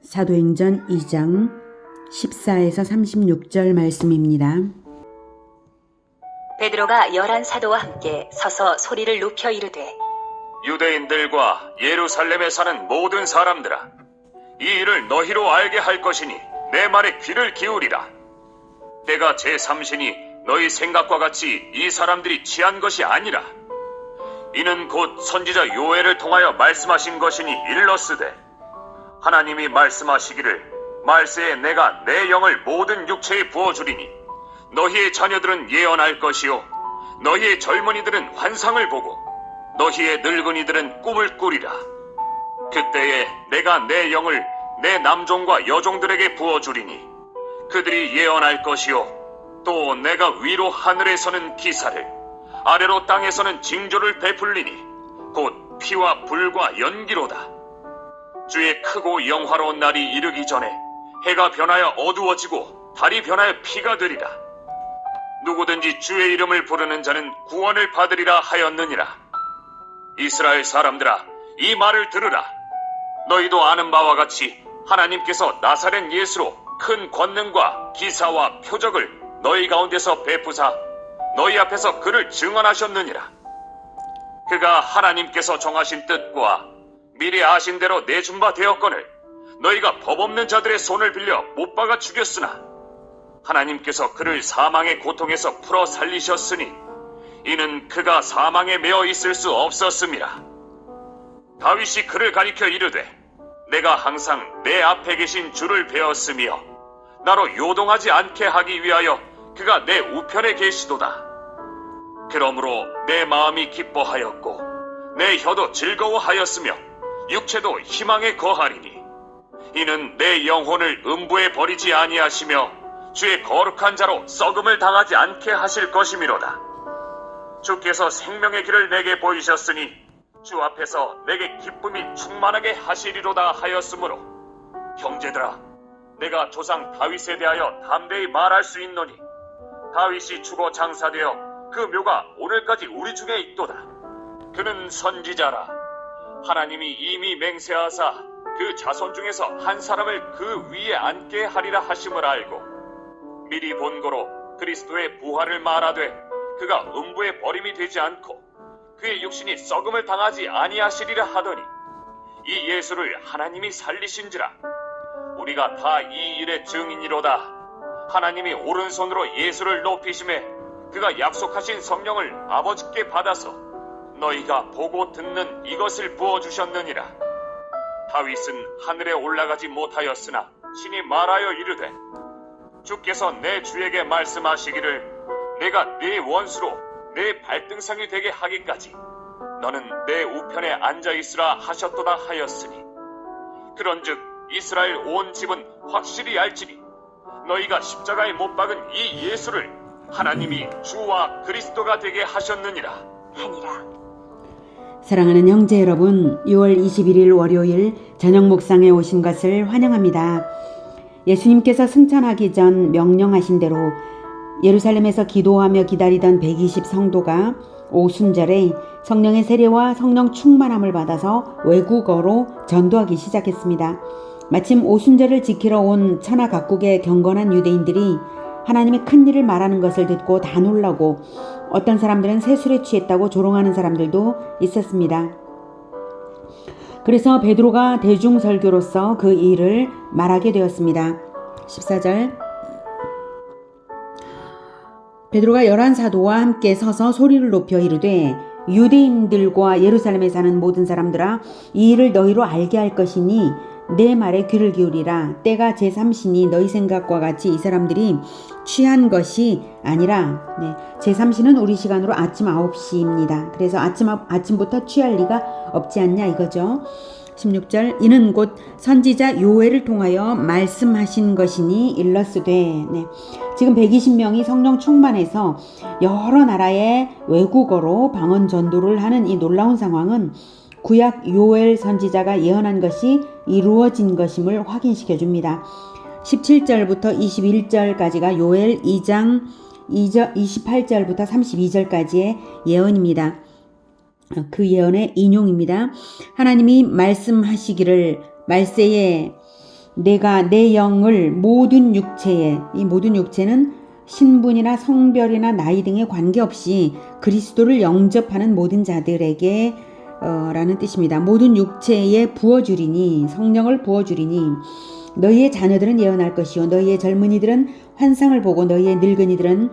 사도행전 2장 14에서 36절 말씀입니다. 베드로가 11 사도와 함께 서서 소리를 높여 이르되 유대인들과 예루살렘에 사는 모든 사람들아, 이 일을 너희로 알게 할 것이니 내 말에 귀를 기울이라. 내가 제3신이 너희 생각과 같이 이 사람들이 취한 것이 아니라, 이는 곧 선지자 요엘을 통하여 말씀하신 것이니 일렀으되, 하나님이 말씀하시기를 말세에 내가 내 영을 모든 육체에 부어주리니 너희의 자녀들은 예언할 것이요 너희의 젊은이들은 환상을 보고 너희의 늙은이들은 꿈을 꾸리라. 그때에 내가 내 영을 내 남종과 여종들에게 부어주리니 그들이 예언할 것이요 또 내가 위로 하늘에서는 기사를 아래로 땅에서는 징조를 베풀리니 곧 피와 불과 연기로다. 주의 크고 영화로운 날이 이르기 전에 해가 변하여 어두워지고 달이 변하여 피가 되리라. 누구든지 주의 이름을 부르는 자는 구원을 받으리라 하였느니라. 이스라엘 사람들아, 이 말을 들으라. 너희도 아는 바와 같이 하나님께서 나사렛 예수로 큰 권능과 기사와 표적을 너희 가운데서 베푸사 너희 앞에서 그를 증언하셨느니라. 그가 하나님께서 정하신 뜻과 미리 아신 대로 내준 바 되었거늘 너희가 법 없는 자들의 손을 빌려 못 박아 죽였으나 하나님께서 그를 사망의 고통에서 풀어 살리셨으니 이는 그가 사망에 매어 있을 수 없었음이라. 다윗이 그를 가리켜 이르되 내가 항상 내 앞에 계신 주를 배웠으며 나로 요동하지 않게 하기 위하여 그가 내 우편에 계시도다. 그러므로 내 마음이 기뻐하였고 내 혀도 즐거워하였으며 육체도 희망에 거하리니 이는 내 영혼을 음부에 버리지 아니하시며 주의 거룩한 자로 썩음을 당하지 않게 하실 것이미로다. 주께서 생명의 길을 내게 보이셨으니 주 앞에서 내게 기쁨이 충만하게 하시리로다 하였으므로 형제들아, 내가 조상 다윗에 대하여 담대히 말할 수 있노니 다윗이 죽어 장사되어 그 묘가 오늘까지 우리 중에 있도다. 그는 선지자라. 하나님이 이미 맹세하사 그 자손 중에서 한 사람을 그 위에 앉게 하리라 하심을 알고 미리 본고로 그리스도의 부활을 말하되 그가 음부에 버림이 되지 않고 그의 육신이 썩음을 당하지 아니하시리라 하더니 이 예수를 하나님이 살리신지라. 우리가 다 이 일의 증인이로다. 하나님이 오른손으로 예수를 높이심에 그가 약속하신 성령을 아버지께 받아서 너희가 보고 듣는 이것을 부어주셨느니라. 다윗은 하늘에 올라가지 못하였으나 신이 말하여 이르되 주께서 내 주에게 말씀하시기를 내가 네 원수로 내 발등상이 되게 하기까지 너는 내 우편에 앉아있으라 하셨도다 하였으니 그런즉 이스라엘 온 집은 확실히 알지니 너희가 십자가에 못 박은 이 예수를 하나님이 주와 그리스도가 되게 하셨느니라 하니라. 사랑하는 형제 여러분, 6월 21일 월요일 저녁 묵상에 오신 것을 환영합니다. 예수님께서 승천하기 전 명령하신 대로 예루살렘에서 기도하며 기다리던 120 성도가 오순절에 성령의 세례와 성령 충만함을 받아서 외국어로 전도하기 시작했습니다. 마침 오순절을 지키러 온 천하 각국의 경건한 유대인들이 하나님의 큰 일을 말하는 것을 듣고 다 놀라고 어떤 사람들은 새술에 취했다고 조롱하는 사람들도 있었습니다. 그래서 베드로가 대중설교로서 그 일을 말하게 되었습니다. 14절 베드로가 11 사도와 함께 서서 소리를 높여 이르되 유대인들과 예루살렘에 사는 모든 사람들아, 이 일을 너희로 알게 할 것이니 내 말에 귀를 기울이라. 때가 제3신이 너희 생각과 같이 이 사람들이 취한 것이 아니라 제3신은 우리 시간으로 아침 9시입니다. 그래서 아침부터 취할 리가 없지 않냐 이거죠. 16절 이는 곧 선지자 요엘을 통하여 말씀하신 것이니 일렀으되 지금 120명이 성령 충만해서 여러 나라의 외국어로 방언 전도를 하는 이 놀라운 상황은 구약 요엘 선지자가 예언한 것이 이루어진 것임을 확인시켜 줍니다. 17절부터 21절까지가 요엘 2장 28절부터 32절까지의 예언입니다. 그 예언의 인용입니다. 하나님이 말씀하시기를 말세에 내가 내 영을 모든 육체에, 이 모든 육체는 신분이나 성별이나 나이 등에 관계없이 그리스도를 영접하는 모든 자들에게 라는 뜻입니다. 모든 육체에 부어주리니, 성령을 부어주리니 너희의 자녀들은 예언할 것이요 너희의 젊은이들은 환상을 보고 너희의 늙은이들은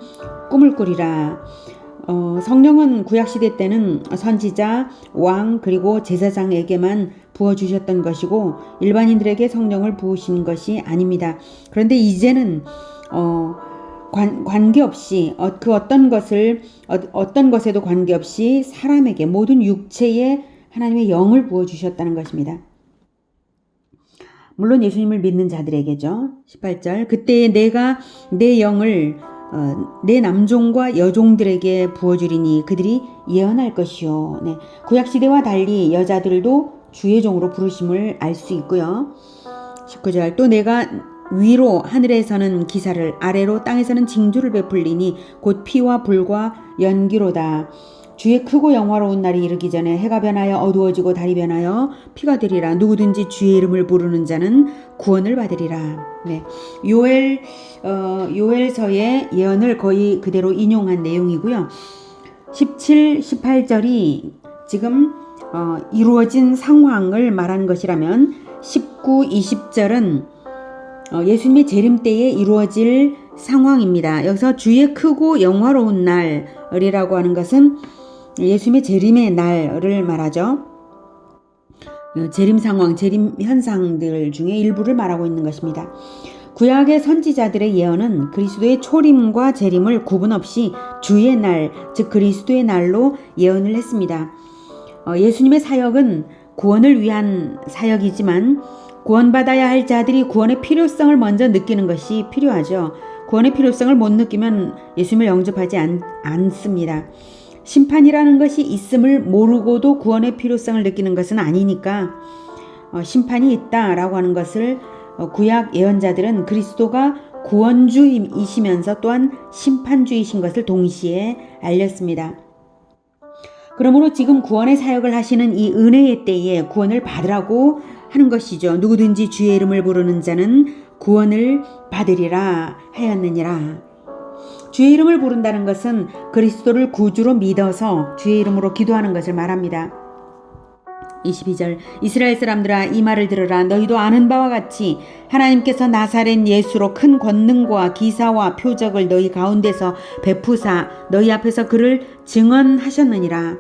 꿈을 꾸리라. 성령은 구약시대 때는 선지자, 왕 그리고 제사장에게만 부어주셨던 것이고 일반인들에게 성령을 부으신 것이 아닙니다. 그런데 이제는 관계없이 그 어떤 것에도 관계없이 사람에게 모든 육체에 하나님의 영을 부어주셨다는 것입니다. 물론 예수님을 믿는 자들에게죠. 18절 그때에 내가 내 영을 내 남종과 여종들에게 부어주리니 그들이 예언할 것이요. 네. 구약시대와 달리 여자들도 주의 종으로 부르심을 알 수 있고요. 19절 또 내가 위로 하늘에서는 기사를 아래로 땅에서는 징조를 베풀리니 곧 피와 불과 연기로다. 주의 크고 영화로운 날이 이르기 전에 해가 변하여 어두워지고 달이 변하여 피가 되리라. 누구든지 주의 이름을 부르는 자는 구원을 받으리라. 네. 요엘서의 예언을 거의 그대로 인용한 내용이고요. 17, 18절이 지금 이루어진 상황을 말하는 것이라면 19, 20절은 예수님의 재림 때에 이루어질 상황입니다. 여기서 주의 크고 영화로운 날이라고 하는 것은 예수님의 재림의 날을 말하죠. 재림 상황, 재림 현상들 중에 일부를 말하고 있는 것입니다. 구약의 선지자들의 예언은 그리스도의 초림과 재림을 구분 없이 주의 날, 즉 그리스도의 날로 예언을 했습니다. 예수님의 사역은 구원을 위한 사역이지만 구원받아야 할 자들이 구원의 필요성을 먼저 느끼는 것이 필요하죠. 구원의 필요성을 못 느끼면 예수님을 영접하지 않습니다. 심판이라는 것이 있음을 모르고도 구원의 필요성을 느끼는 것은 아니니까 심판이 있다라고 하는 것을 구약 예언자들은 그리스도가 구원주이시면서 또한 심판주이신 것을 동시에 알렸습니다. 그러므로 지금 구원의 사역을 하시는 이 은혜의 때에 구원을 받으라고 하는 것이죠. 누구든지 주의 이름을 부르는 자는 구원을 받으리라 하였느니라. 주의 이름을 부른다는 것은 그리스도를 구주로 믿어서 주의 이름으로 기도하는 것을 말합니다. 22절 이스라엘 사람들아 이 말을 들으라. 너희도 아는 바와 같이 하나님께서 나사렛 예수로 큰 권능과 기사와 표적을 너희 가운데서 베푸사 너희 앞에서 그를 증언하셨느니라.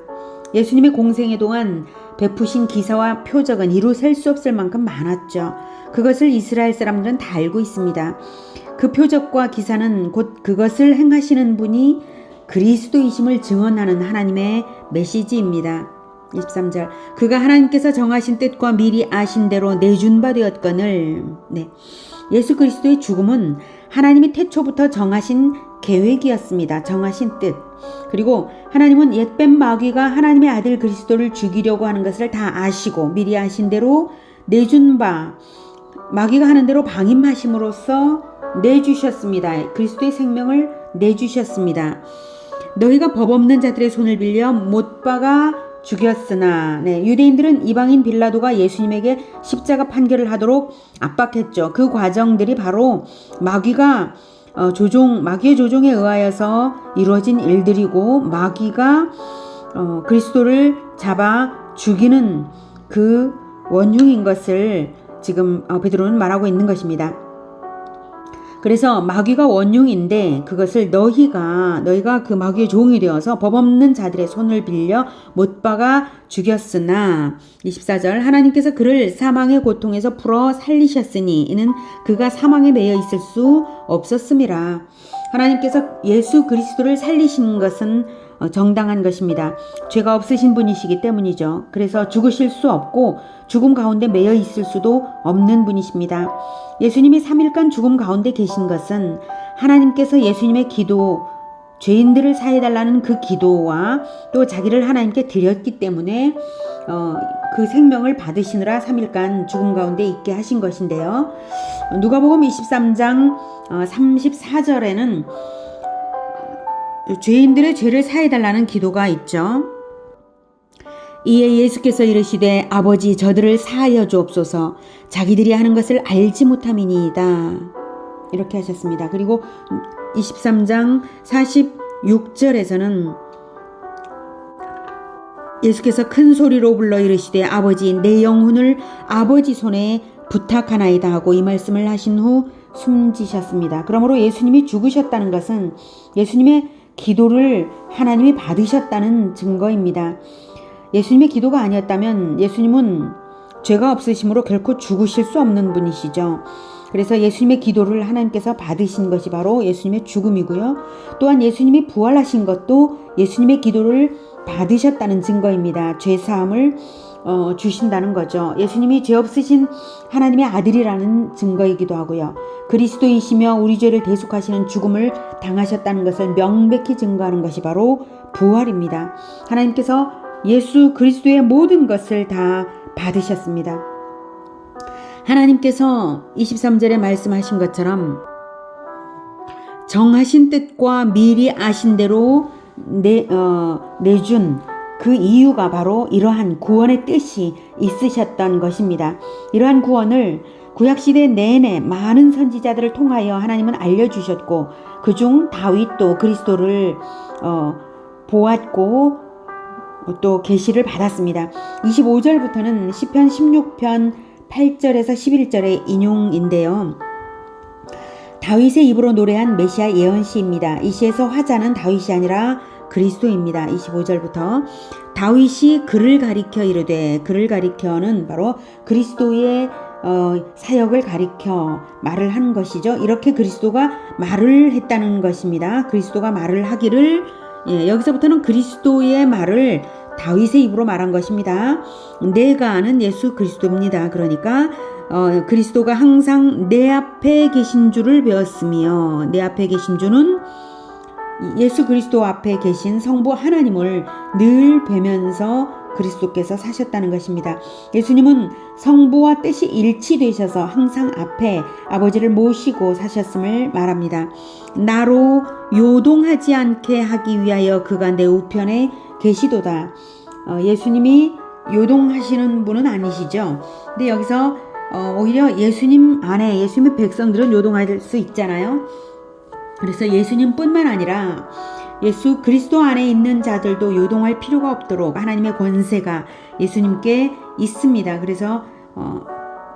예수님의 공생애 동안 베푸신 기사와 표적은 이루 셀 수 없을 만큼 많았죠. 그것을 이스라엘 사람들은 다 알고 있습니다. 그 표적과 기사는 곧 그것을 행하시는 분이 그리스도이심을 증언하는 하나님의 메시지입니다. 23절 그가 하나님께서 정하신 뜻과 미리 아신 대로 내준 바 되었거늘. 네. 예수 그리스도의 죽음은 하나님이 태초부터 정하신 계획이었습니다. 정하신 뜻. 그리고 하나님은 옛뱀 마귀가 하나님의 아들 그리스도를 죽이려고 하는 것을 다 아시고 미리 아신 대로 내준 바 마귀가 하는 대로 방임하심으로써 내주셨습니다. 그리스도의 생명을 내주셨습니다. 너희가 법 없는 자들의 손을 빌려 못 박아 죽였으나. 네, 유대인들은 이방인 빌라도가 예수님에게 십자가 판결을 하도록 압박했죠. 그 과정들이 바로 마귀의 조종에 의하여서 이루어진 일들이고 마귀가 그리스도를 잡아 죽이는 그 원흉인 것을 지금 베드로는 말하고 있는 것입니다. 그래서 마귀가 원흉인데 그것을 너희가 그 마귀의 종이 되어서 법 없는 자들의 손을 빌려 못 박아 죽였으나. 24절 하나님께서 그를 사망의 고통에서 풀어 살리셨으니 이는 그가 사망에 매여 있을 수 없었음이라. 하나님께서 예수 그리스도를 살리신 것은 정당한 것입니다. 죄가 없으신 분이시기 때문이죠. 그래서 죽으실 수 없고 죽음 가운데 매여 있을 수도 없는 분이십니다. 예수님이 3일간 죽음 가운데 계신 것은 하나님께서 예수님의 기도, 죄인들을 사해달라는 그 기도와 또 자기를 하나님께 드렸기 때문에 그 생명을 받으시느라 3일간 죽음 가운데 있게 하신 것인데요. 누가복음 23장 34절에는 죄인들의 죄를 사해달라는 기도가 있죠. 이에 예수께서 이르시되 아버지 저들을 사하여 주옵소서 자기들이 하는 것을 알지 못함이니이다. 이렇게 하셨습니다. 그리고 23장 46절에서는 예수께서 큰 소리로 불러 이르시되 아버지 내 영혼을 아버지 손에 부탁하나이다 하고 이 말씀을 하신 후 숨지셨습니다. 그러므로 예수님이 죽으셨다는 것은 예수님의 기도를 하나님이 받으셨다는 증거입니다. 예수님의 기도가 아니었다면 예수님은 죄가 없으심으로 결코 죽으실 수 없는 분이시죠. 그래서 예수님의 기도를 하나님께서 받으신 것이 바로 예수님의 죽음이고요. 또한 예수님이 부활하신 것도 예수님의 기도를 받으셨다는 증거입니다. 죄 사함을 주신다는 거죠. 예수님이 죄 없으신 하나님의 아들이라는 증거이기도 하고요. 그리스도이시며 우리 죄를 대속하시는 죽음을 당하셨다는 것을 명백히 증거하는 것이 바로 부활입니다. 하나님께서 예수 그리스도의 모든 것을 다 받으셨습니다. 하나님께서 23절에 말씀하신 것처럼 정하신 뜻과 미리 아신 대로 내준 그 이유가 바로 이러한 구원의 뜻이 있으셨던 것입니다. 이러한 구원을 구약시대 내내 많은 선지자들을 통하여 하나님은 알려주셨고 그중 다윗도 그리스도를 보았고 또 계시를 받았습니다. 25절부터는 시편 16편 8절에서 11절의 인용인데요. 다윗의 입으로 노래한 메시아 예언시입니다. 이 시에서 화자는 다윗이 아니라 그리스도입니다. 25절부터 다윗이 그를 가리켜 이르되 그를 가리켜는 바로 그리스도의 사역을 가리켜 말을 한 것이죠. 이렇게 그리스도가 말을 했다는 것입니다. 그리스도가 말을 하기를 여기서부터는 그리스도의 말을 다윗의 입으로 말한 것입니다. 내가 아는 예수 그리스도입니다. 그러니까 그리스도가 항상 내 앞에 계신 줄을 배웠으며 내 앞에 계신 주는 예수 그리스도 앞에 계신 성부 하나님을 늘 뵈면서 그리스도께서 사셨다는 것입니다. 예수님은 성부와 뜻이 일치되셔서 항상 앞에 아버지를 모시고 사셨음을 말합니다. 나로 요동하지 않게 하기 위하여 그가 내 우편에 계시도다. 예수님이 요동하시는 분은 아니시죠. 근데 여기서 오히려 예수님 안에 예수님의 백성들은 요동할 수 있잖아요. 그래서 예수님뿐만 아니라 예수 그리스도 안에 있는 자들도 요동할 필요가 없도록 하나님의 권세가 예수님께 있습니다. 그래서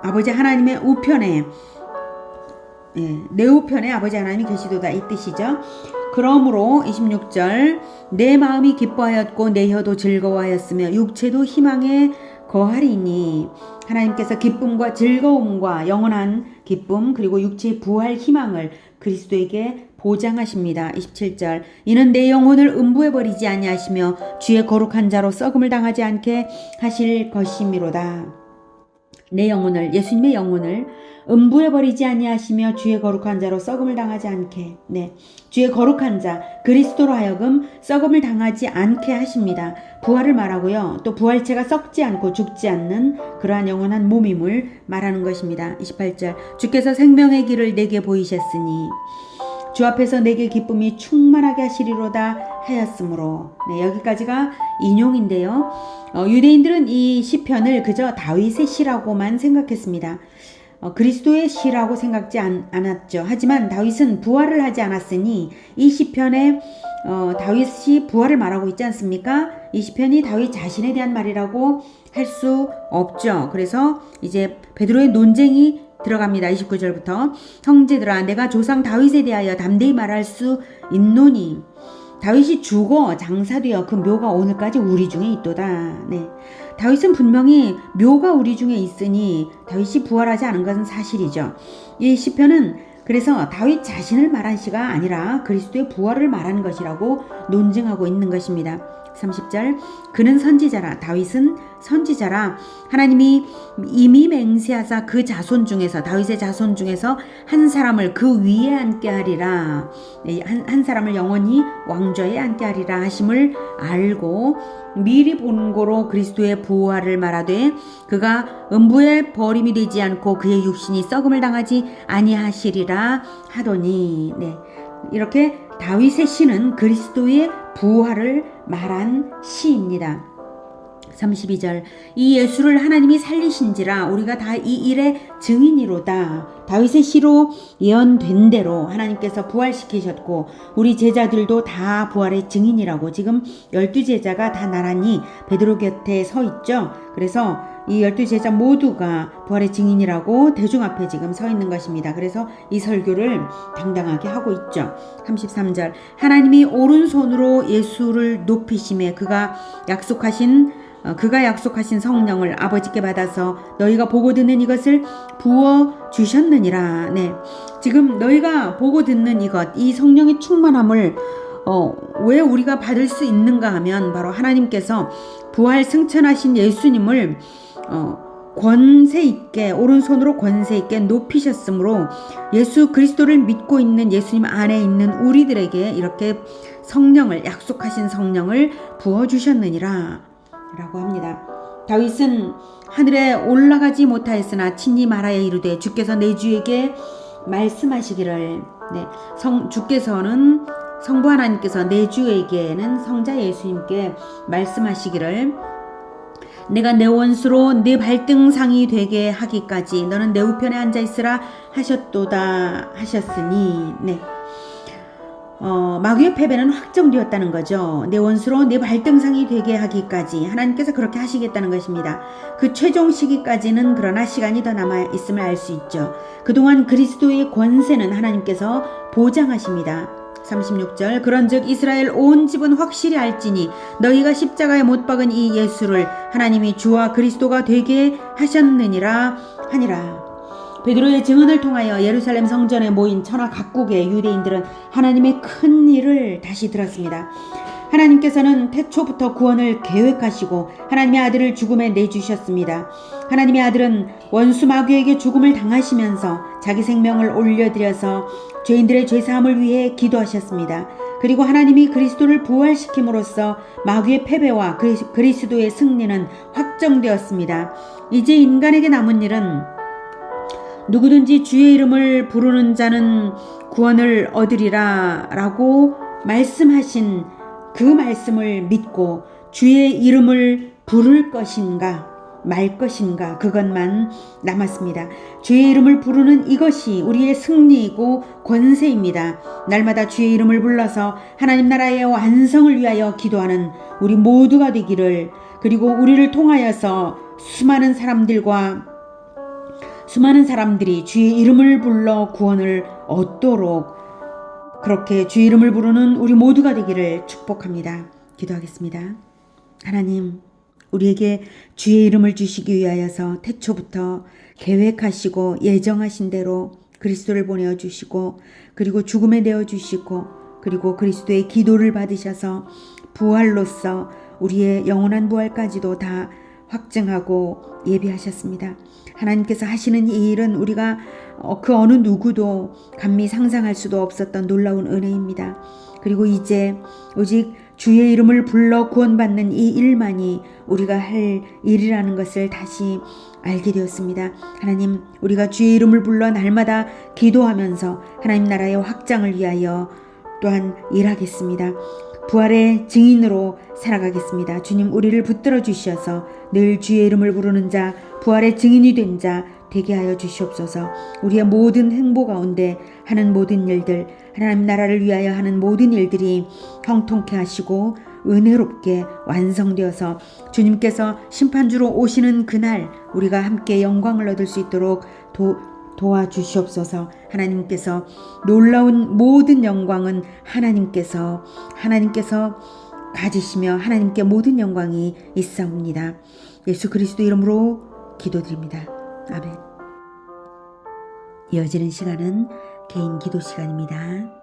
아버지 하나님의 우편에 내 우편에 아버지 하나님이 계시도다 이 뜻이죠. 그러므로 26절 내 마음이 기뻐하였고 내 혀도 즐거워하였으며 육체도 희망에 거하리니 하나님께서 기쁨과 즐거움과 영원한 기쁨 그리고 육체의 부활 희망을 그리스도에게 보장하십니다. 27절 이는 내 영혼을 음부해버리지 아니하시며 주의 거룩한 자로 썩음을 당하지 않게 하실 것이미로다. 내 영혼을 예수님의 영혼을 음부해버리지 아니하시며 주의 거룩한 자로 썩음을 당하지 않게 주의 거룩한 자 그리스도로 하여금 썩음을 당하지 않게 하십니다. 부활을 말하고요. 또 부활체가 썩지 않고 죽지 않는 그러한 영원한 몸임을 말하는 것입니다. 28절 주께서 생명의 길을 내게 보이셨으니 주 앞에서 내게 기쁨이 충만하게 하시리로다 하였으므로 여기까지가 인용인데요. 유대인들은 이 시편을 그저 다윗의 시라고만 생각했습니다. 그리스도의 시라고 생각지 않았죠. 하지만 다윗은 부활을 하지 않았으니 이 시편에 다윗이 부활을 말하고 있지 않습니까? 이 시편이 다윗 자신에 대한 말이라고 할 수 없죠. 그래서 이제 베드로의 논쟁이 들어갑니다. 29절부터 형제들아 내가 조상 다윗에 대하여 담대히 말할 수 있노니 다윗이 죽어 장사되어 그 묘가 오늘까지 우리 중에 있도다. 다윗은 분명히 묘가 우리 중에 있으니 다윗이 부활하지 않은 것은 사실이죠. 이 시편은 그래서 다윗 자신을 말한 시가 아니라 그리스도의 부활을 말하는 것이라고 논증하고 있는 것입니다. 30절 그는 선지자라 다윗은 선지자라 하나님이 이미 맹세하사 그 자손 중에서 다윗의 자손 중에서 한 사람을 그 위에 앉게 하리라 한 사람을 영원히 왕좌에 앉게 하리라 하심을 알고 미리 본고로 그리스도의 부활을 말하되 그가 음부에 버림이 되지 않고 그의 육신이 썩음을 당하지 아니하시리라 하더니 이렇게 다윗의 시는 그리스도의 부활을 말한 시입니다. 32절 이 예수를 하나님이 살리신지라 우리가 다 이 일의 증인이로다. 다윗의 시로 예언된 대로 하나님께서 부활시키셨고 우리 제자들도 다 부활의 증인이라고 지금 12제자가 다 나란히 베드로 곁에 서 있죠. 그래서 이 12제자 모두가 부활의 증인이라고 대중 앞에 지금 서 있는 것입니다. 그래서 이 설교를 당당하게 하고 있죠. 33절 하나님이 오른손으로 예수를 높이심에 그가 약속하신 성령을 아버지께 받아서 너희가 보고 듣는 이것을 부어 주셨느니라. 네, 지금 너희가 보고 듣는 이것, 이 성령의 충만함을 왜 우리가 받을 수 있는가 하면 바로 하나님께서 부활 승천하신 예수님을 권세 있게 오른손으로 권세 있게 높이셨으므로 예수 그리스도를 믿고 있는 예수님 안에 있는 우리들에게 이렇게 성령을 약속하신 성령을 부어 주셨느니라 라고 합니다. 다윗은 하늘에 올라가지 못하였으나 친히 말하여 이르되 주께서 내 주에게 말씀하시기를 주께서는 성부 하나님께서 내 주에게는 성자 예수님께 말씀하시기를 내가 내 원수로 내 발등상이 되게 하기까지 너는 내 우편에 앉아있으라 하셨도다 하셨으니 마귀의 패배는 확정되었다는 거죠. 내 원수로 내 발등상이 되게 하기까지 하나님께서 그렇게 하시겠다는 것입니다. 그 최종 시기까지는 그러나 시간이 더 남아 있음을 알 수 있죠. 그동안 그리스도의 권세는 하나님께서 보장하십니다. 36절 그런즉 이스라엘 온 집은 확실히 알지니 너희가 십자가에 못 박은 이 예수를 하나님이 주와 그리스도가 되게 하셨느니라 하니라. 베드로의 증언을 통하여 예루살렘 성전에 모인 천하 각국의 유대인들은 하나님의 큰 일을 다시 들었습니다. 하나님께서는 태초부터 구원을 계획하시고 하나님의 아들을 죽음에 내주셨습니다. 하나님의 아들은 원수 마귀에게 죽음을 당하시면서 자기 생명을 올려드려서 죄인들의 죄사함을 위해 기도하셨습니다. 그리고 하나님이 그리스도를 부활시킴으로써 마귀의 패배와 그리스도의 승리는 확정되었습니다. 이제 인간에게 남은 일은 누구든지 주의 이름을 부르는 자는 구원을 얻으리라 라고 말씀하신 그 말씀을 믿고 주의 이름을 부를 것인가 말 것인가 그것만 남았습니다. 주의 이름을 부르는 이것이 우리의 승리이고 권세입니다. 날마다 주의 이름을 불러서 하나님 나라의 완성을 위하여 기도하는 우리 모두가 되기를, 그리고 우리를 통하여서 수많은 사람들이 주의 이름을 불러 구원을 얻도록 그렇게 주의 이름을 부르는 우리 모두가 되기를 축복합니다. 기도하겠습니다. 하나님, 우리에게 주의 이름을 주시기 위하여서 태초부터 계획하시고 예정하신 대로 그리스도를 보내어주시고 그리고 죽음에 내어주시고 그리고 그리스도의 기도를 받으셔서 부활로서 우리의 영원한 부활까지도 다 확증하고 예비하셨습니다. 하나님께서 하시는 이 일은 우리가 그 어느 누구도 감히 상상할 수도 없었던 놀라운 은혜입니다. 그리고 이제 오직 주의 이름을 불러 구원받는 이 일만이 우리가 할 일이라는 것을 다시 알게 되었습니다. 하나님, 우리가 주의 이름을 불러 날마다 기도하면서 하나님 나라의 확장을 위하여 또한 일하겠습니다. 부활의 증인으로 살아가겠습니다. 주님, 우리를 붙들어 주셔서 늘 주의 이름을 부르는 자, 부활의 증인이 된 자 되게 하여 주시옵소서. 우리의 모든 행보 가운데 하는 모든 일들, 하나님 나라를 위하여 하는 모든 일들이 형통케 하시고 은혜롭게 완성되어서 주님께서 심판주로 오시는 그날 우리가 함께 영광을 얻을 수 있도록 도와주시옵소서. 하나님께서 놀라운 모든 영광은 하나님께서 가지시며 하나님께 모든 영광이 있사옵니다. 예수 그리스도 이름으로 기도드립니다. 아멘. 이어지는 시간은 개인 기도 시간입니다.